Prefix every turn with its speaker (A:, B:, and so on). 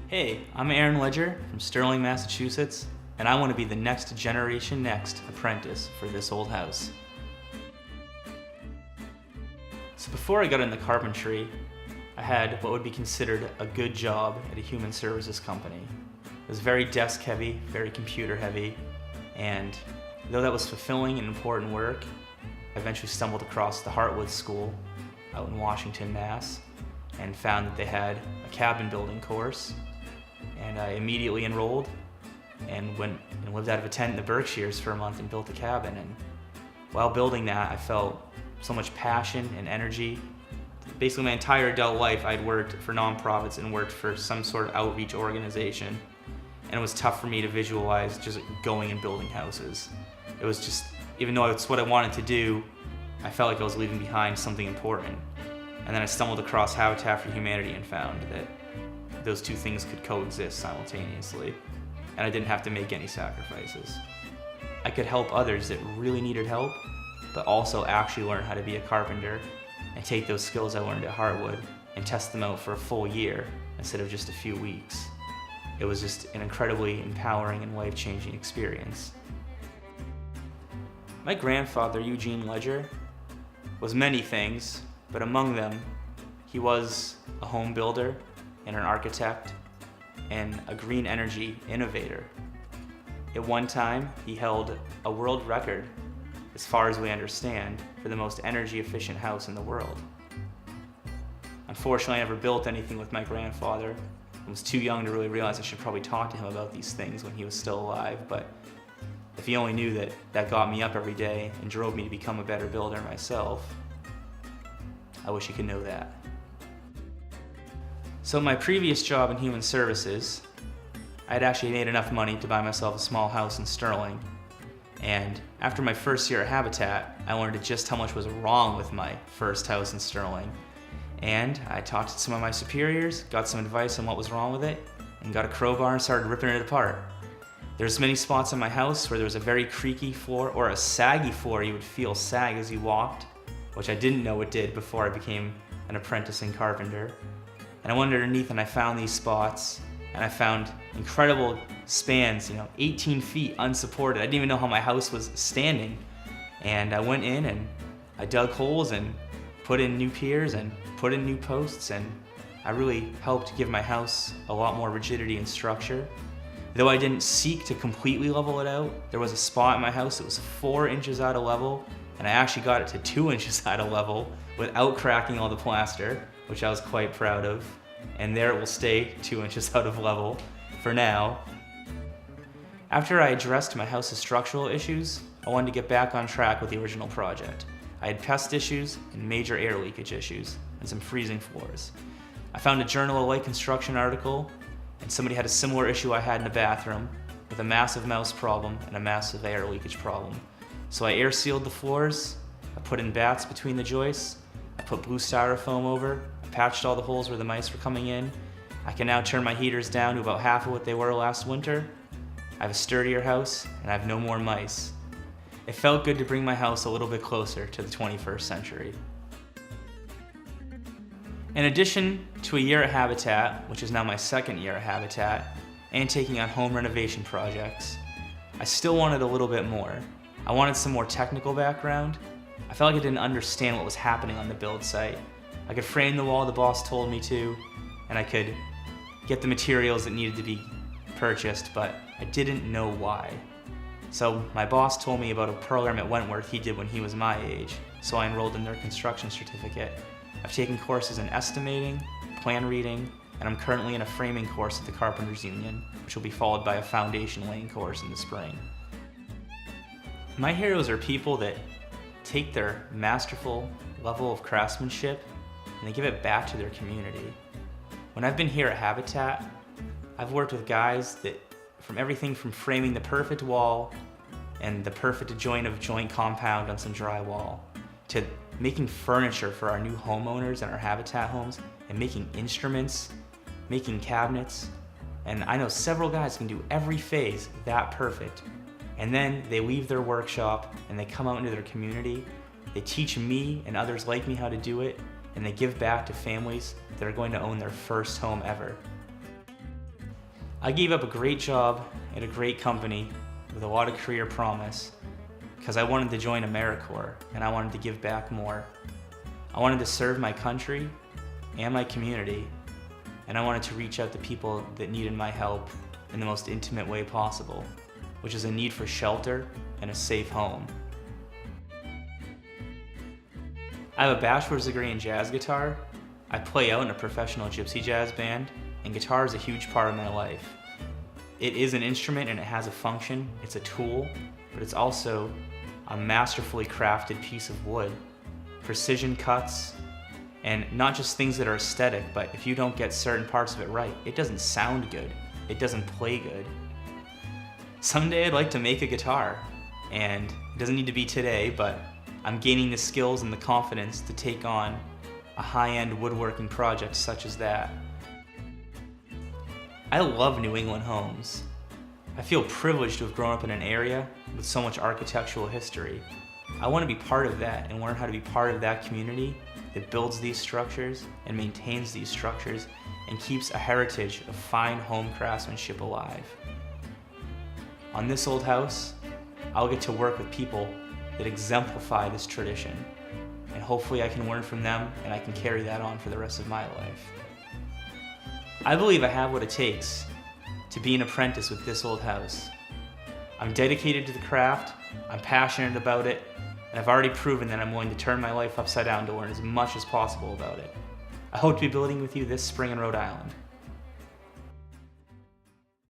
A: Hey, I'm Aaron Ledger from Sterling, Massachusetts, and I want to be the next generation next apprentice for this old house. So before I got into carpentry, I had what would be considered a good job at a human services company. It was very desk heavy, very computer heavy, and though that was fulfilling and important work, I eventually stumbled across the Heartwood School out in Washington, Mass, and found that they had a cabin building course. And I immediately enrolled and went and lived out of a tent in the Berkshires for a month and built a cabin. And while building that, I felt so much passion and energy. Basically my entire adult life, I'd worked for nonprofits and worked for some sort of outreach organization. And it was tough for me to visualize just going and building houses. It was just, even though it's what I wanted to do, I felt like I was leaving behind something important. And then I stumbled across Habitat for Humanity and found that those two things could coexist simultaneously, and I didn't have to make any sacrifices. I could help others that really needed help, but also actually learn how to be a carpenter and take those skills I learned at Heartwood and test them out for a full year instead of just a few weeks. It was just an incredibly empowering and life-changing experience. My grandfather, Eugene Ledger, was many things, but among them, he was a home builder and an architect and a green energy innovator. At one time, he held a world record, as far as we understand, for the most energy efficient house in the world. Unfortunately, I never built anything with my grandfather. I was too young to really realize I should probably talk to him about these things when he was still alive, but if he only knew that that got me up every day and drove me to become a better builder myself, I wish he could know that. So my previous job in human services, I had actually made enough money to buy myself a small house in Sterling. And after my first year at Habitat, I learned just how much was wrong with my first house in Sterling. And I talked to some of my superiors, got some advice on what was wrong with it, and got a crowbar and started ripping it apart. There's many spots in my house where there was a very creaky floor or a saggy floor. You would feel sag as you walked, which I didn't know it did before I became an apprenticing carpenter. And I went underneath and I found these spots, and I found incredible spans, 18 feet unsupported. I didn't even know how my house was standing. And I went in and I dug holes and put in new piers and put in new posts, and I really helped give my house a lot more rigidity and structure. Though I didn't seek to completely level it out, there was a spot in my house that was 4 inches out of level, and I actually got it to 2 inches out of level without cracking all the plaster, which I was quite proud of. And there it will stay 2 inches out of level for now. After I addressed my house's structural issues, I wanted to get back on track with the original project. I had pest issues and major air leakage issues and some freezing floors. I found a Journal of Light Construction article, and somebody had a similar issue I had in the bathroom with a massive mouse problem and a massive air leakage problem. So I air sealed the floors, I put in bats between the joists, I put blue styrofoam over, I patched all the holes where the mice were coming in. I can now turn my heaters down to about half of what they were last winter. I have a sturdier house, and I have no more mice. It felt good to bring my house a little bit closer to the 21st century. In addition to a year at Habitat, which is now my second year at Habitat, and taking on home renovation projects, I still wanted a little bit more. I wanted some more technical background. I felt like I didn't understand what was happening on the build site. I could frame the wall the boss told me to, and I could get the materials that needed to be purchased, but I didn't know why. So my boss told me about a program at Wentworth he did when he was my age, so I enrolled in their construction certificate. I've taken courses in estimating, plan reading, and I'm currently in a framing course at the Carpenters Union, which will be followed by a foundation laying course in the spring. My heroes are people that take their masterful level of craftsmanship and they give it back to their community. When I've been here at Habitat, I've worked with guys that from everything from framing the perfect wall and the perfect joint compound on some drywall to making furniture for our new homeowners and our Habitat homes and making instruments, making cabinets. And I know several guys can do every phase that perfect. And then they leave their workshop and they come out into their community. They teach me and others like me how to do it, and they give back to families that are going to own their first home ever. I gave up a great job at a great company with a lot of career promise because I wanted to join AmeriCorps and I wanted to give back more. I wanted to serve my country and my community, and I wanted to reach out to people that needed my help in the most intimate way possible, which is a need for shelter and a safe home. I have a bachelor's degree in jazz guitar. I play out in a professional gypsy jazz band, and guitar is a huge part of my life. It is an instrument and it has a function. It's a tool, but it's also a masterfully crafted piece of wood. Precision cuts, and not just things that are aesthetic, but if you don't get certain parts of it right, it doesn't sound good. It doesn't play good. Someday I'd like to make a guitar, and it doesn't need to be today, but I'm gaining the skills and the confidence to take on a high-end woodworking project such as that. I love New England homes. I feel privileged to have grown up in an area with so much architectural history. I want to be part of that and learn how to be part of that community that builds these structures and maintains these structures and keeps a heritage of fine home craftsmanship alive. On this old house, I'll get to work with people that exemplify this tradition, and hopefully I can learn from them and I can carry that on for the rest of my life. I believe I have what it takes to be an apprentice with this old house. I'm dedicated to the craft, I'm passionate about it, and I've already proven that I'm willing to turn my life upside down to learn as much as possible about it. I hope to be building with you this spring in Rhode Island.